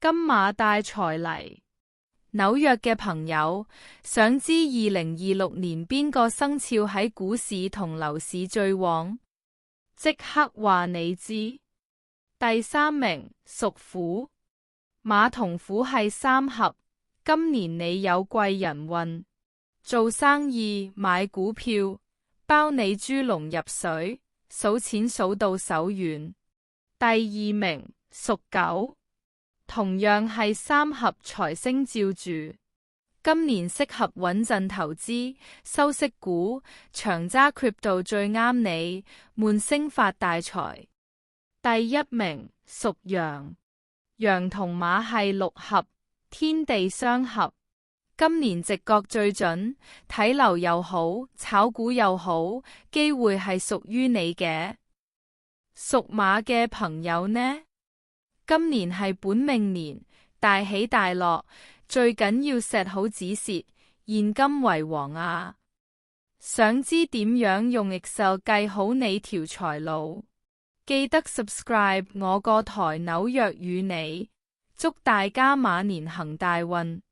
金馬帶財嚟。紐約嘅朋友，想知2026年邊個生肖喺股市同樓市最旺？即刻話你知。第3名屬虎，馬同虎係3合，今年你有貴人運，做生意買股票，包你豬籠入水，數錢數到手軟。第2名屬狗，同樣係3合財星照住，今年適合穩陣投資，收息股，長揸 crypto 最啱你，悶聲發大財。第1名屬羊，羊同馬係6合，天地相合，今年直覺最準，睇樓又好，炒股又好，機會係屬於你嘅。屬馬嘅朋友呢？今年係本命年，大起大落，最緊要 set 好止蝕，現金為王啊！想知點樣用 Excel 計好你條財路？記得 subscribe 我個台紐約與你，祝大家馬年行大運！